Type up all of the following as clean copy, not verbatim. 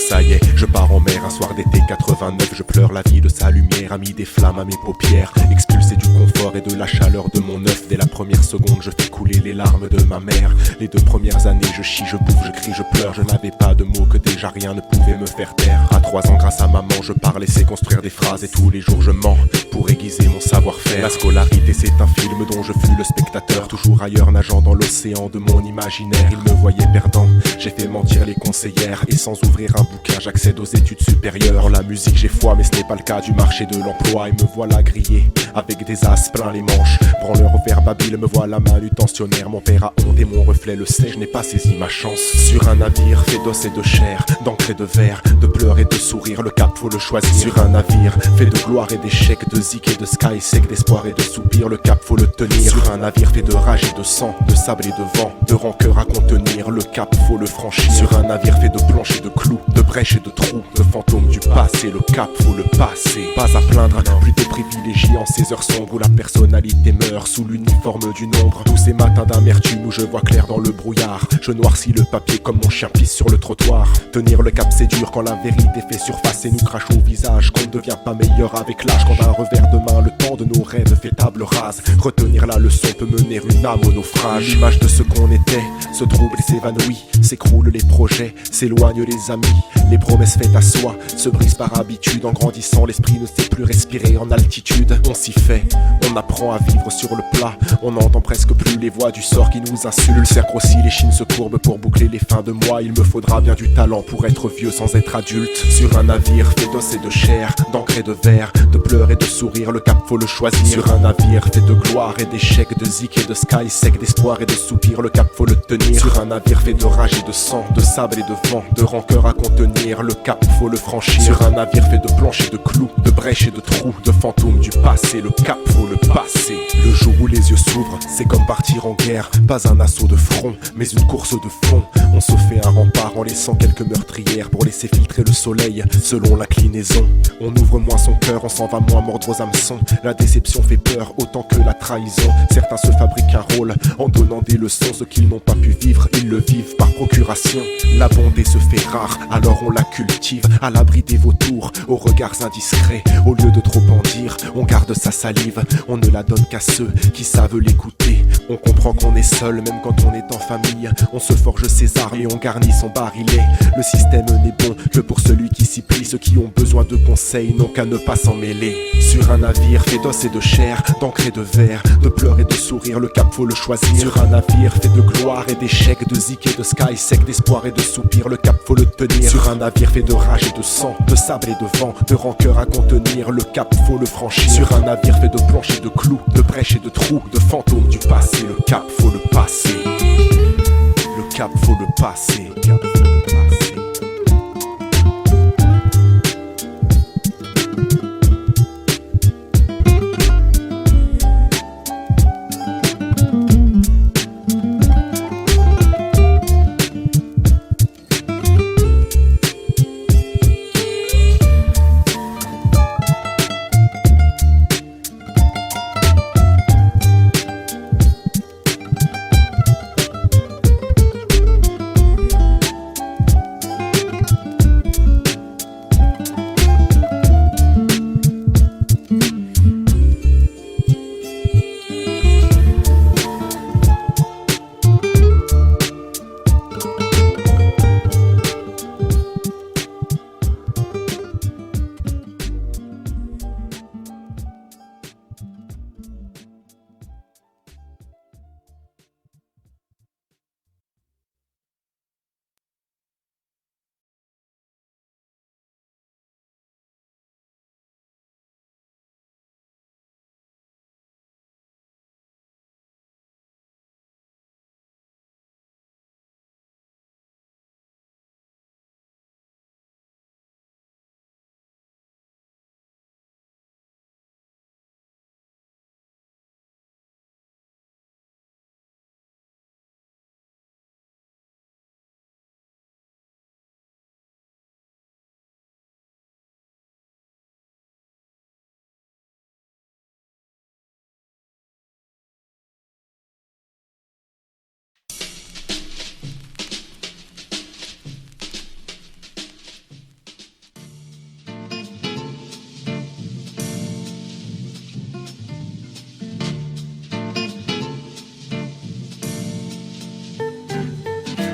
ça y est, je pars en mer un soir d'été 89. Je pleure la vie de sa lumière, a mis des flammes à mes paupières. Expulsé du confort et de la chaleur de mon œuf. Dès la première seconde, je fais couler les larmes de ma mère. Les 2 premières années, je chie, je bouffe, je crie, je pleure. Je n'avais pas de mots, que déjà rien ne pouvait me faire taire. À 3 ans, grâce à maman, je parle et sais construire des phrases. Et tous les jours, je mens pour aiguiser mon savoir-faire. La scolarité, c'est un film dont je fus le spectateur. Toujours ailleurs, nageant dans l'océan de mon imaginaire. Il me voyait perdant, j'ai fait mentir les conseillères. Et sans ouvrir un bouquin, j'accède aux études supérieures. En la musique, j'ai foi, mais ce n'est pas le cas du marché de l'emploi. Et me voilà grillé, avec des as plein les manches. Branleur verbabile, me voilà manutentionnaire. Mon père a honte et mon reflet le sait, je n'ai pas saisi ma chance. Sur un navire fait d'os et de chair, d'encre et de verre, de pleurs et de sourires, le cap faut le choisir. Sur un navire fait de gloire et d'échecs, de zik et de sky sec, d'espoir et de soupir, le cap faut le tenir. Sur un navire fait de rage et de sang, de sable et de vent, de rancœur à contenir, le cap faut le franchir. Sur un navire fait de planches et de clous, de brèches et de trous, de fantômes du passé, le cap faut le passer. Pas à plaindre, plus des privilégiés en ces heures sombres où la personnalité meurt sous l'uniforme du nombre. Tous ces matins d'amertume où je vois clair dans le brouillard, je noircis le papier comme mon chien pisse sur le trottoir. Tenir le cap c'est dur quand la vérité fait surface et nous crache au visage, qu'on ne devient pas meilleur avec l'âge. Quand un revers de main le temps de nos rêves fait table rase, retenir la leçon peut mener une âme au naufrage. L'image de ce qu'on était se trouble et s'évanouit, s'écroulent les projets, s'éloignent les amis. Les promesses faites à soi se brisent par habitude. En grandissant l'esprit ne sait plus respirer en altitude. On s'y fait, on apprend à vivre sur le plat. On n'entend presque plus les voix du sort qui nous insulte. Le cercle grossit, les chines se courbent pour boucler les fins de mois. Il me faudra bien du talent pour être vieux sans être adulte. Sur un navire fait d'os et de chair, d'encre et de verre, de pleurs et de sourires, le cap faut le choisir. Sur un navire fait de gloire et d'échecs, de zik et de sky sec, d'espoir et de soupir, le cap faut le tenir. Sur un navire fait de rage et de sang, de sable et de vent, de rancœur à contenir, le cap faut le franchir. Sur un navire fait de planches et de clous, de brèches et de trous, de fantômes du passé, le cap faut le passer. Le jour où les yeux s'ouvrent, c'est comme partir en guerre. Pas un assaut de front, mais une course de fond. On se fait un rempart en laissant quelques meurtrières pour laisser filtrer le soleil selon l'inclinaison. On ouvre moins son cœur, on s'en va moins mordre aux hameçons. La déception fait peur autant que la trahison. Certains se fabriquent un rôle en donnant des leçons. Ceux qui n'ont pas pu vivre, ils le vivent par procuration. La bonté se fait rare, alors on la cultive à l'abri des vautours, aux regards indiscrets. Au lieu de trop en dire, on garde sa salive. On ne la donne qu'à ceux qui savent l'écouter. On comprend qu'on est seul, même quand on est en famille. On se forge ses armes et on garnit son barillet. Le système n'est bon que pour celui qui s'y plie. Ceux qui ont besoin de conseils n'ont qu'à ne pas s'en mêler. Sur un navire fait d'os et de chair, d'encre et de verre, de pleurs et de sourires, le cap faut le choisir. Sur un navire fait de gloire et d'échecs, de zik et de sky sec, d'espoir et de soupir, le cap faut le tenir. Sur un navire fait de rage et de sang, de sable et de vent, de rancœur à contenir, le cap faut le franchir. Sur un navire fait de planches et de clous, de brèches et de trous, de fantômes du passé, le cap faut le passer. Le cap faut le passer. Le cap faut le passer.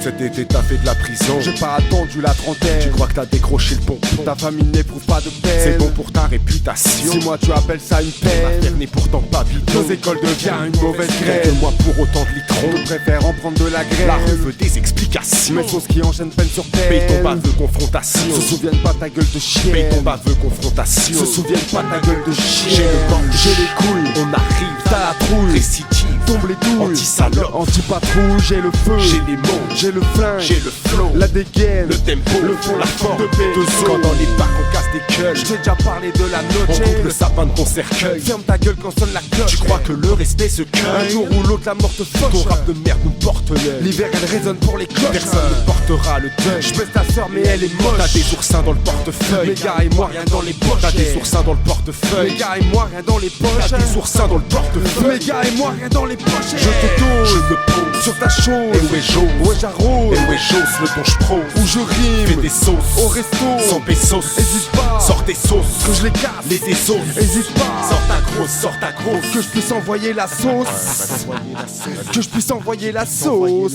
Cet été t'as fait de la prison. J'ai pas attendu la trentaine. Tu crois que t'as décroché le pompon. Ta famille n'éprouve pas de peine. C'est bon pour ta réputation. Si moi tu appelles ça une peine. L'affaire n'est pourtant pas bidon. Nos écoles deviennent une mauvaise graine. Quelques-moi pour autant de litrons. Je préfère en prendre de la graine. La rue veut des explications. Mais sauce qui enchaîne peine sur peine. Paye ton baveux confrontation. Se souviennent pas ta gueule de chien. Paye ton baveux confrontation. Se souviennent pas ta gueule de chien. J'ai le manque, j'ai les couilles. On arrive, t'as la trouille. Récidive, tombe les douilles. anti-salope, anti-patrouille. J'ai le feu, j'ai les mots, j'ai le flingue, j'ai le flow, la dégaine, le tempo, le fond, la forme de paix, de zoo. Quand dans les bacs on casse des gueules. Je t'ai déjà parlé de la On noche. coupe le sapin de ton cercueil. Ferme ta gueule quand sonne la cloche. Tu crois que le respect se cueille. Un jour ou l'autre la mort te fauche. Ton rap de merde nous porte l'œil. L'hiver elle résonne pour les cloches. Personne ne portera le deuil. Je baisse ta soeur mais elle est moche. T'as des oursins dans le portefeuille. Mes gars et moi rien dans les poches. T'as des oursins dans le portefeuille. Mes gars et moi rien dans les poches. T'as des oursins dans le portefeuille. Mes gars et moi rien dans les poches. Je te dose, je me pose sur ta chose. Et où est j'ose, ouais j'arrose. Et où est j'ose le ton j'prose. Où je rime, fais des sauces au resto, 100 pesos. Hésite pas, sors tes sauces, que je les casse, les désos. Hésite pas, sors ta grosse, sors ta grosse. Que je puisse envoyer la sauce. Que je puisse envoyer la sauce.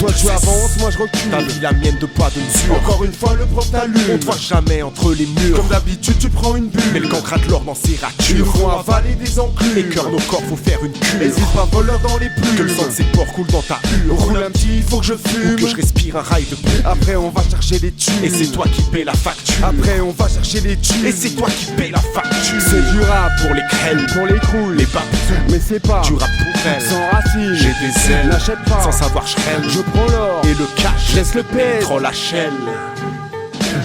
Toi tu avances, moi je recule. Ta vie la mienne de pas de mesure. Encore une fois le prof t'allume. On te voit jamais entre les murs. Comme d'habitude tu prends une bulle. Mais le camp gratte l'or dans ses Ils ratures. vont avaler des enclumes. Les cœurs, nos corps, faut faire une cure. Hésite pas voleur dans les plumes. Que le sang de ces porcs coule dans ta hure. Roule un petit, il faut que je fume. Ou que je respire un rail de plume. Après on va chercher les thunes. Et c'est toi qui paie la facture. Après on va chercher les thunes. Et c'est toi qui paie la facture. C'est du rap pour les crêles, pour les couilles, les papous. Mais c'est pas du rap pour elle. Sans racine, j'ai des ailes. N'achète pas, sans savoir j'rêle. Je prends l'or et le cash. Laisse le pèse. Trop la chelle.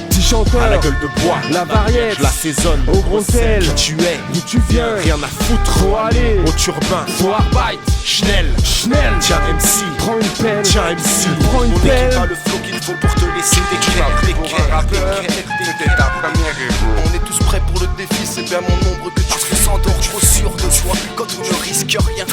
Petit chanteur, à la gueule de bois, la variette, je l'assaisonne au gros sel. Qui tu es, d'où tu viens, rien à foutre. Faut aller au turbin, faut arbeit, Schnell, tiens MC, prends une pelle, tiens MC, prends une pelle. On équipe pas le flow qu'il faut pour te laisser C'était ta première erreur. On est tous prêts pour le défi, c'est bien mon ombre que tu te sens donc trop sûr de soi. Quand on ne risque rien,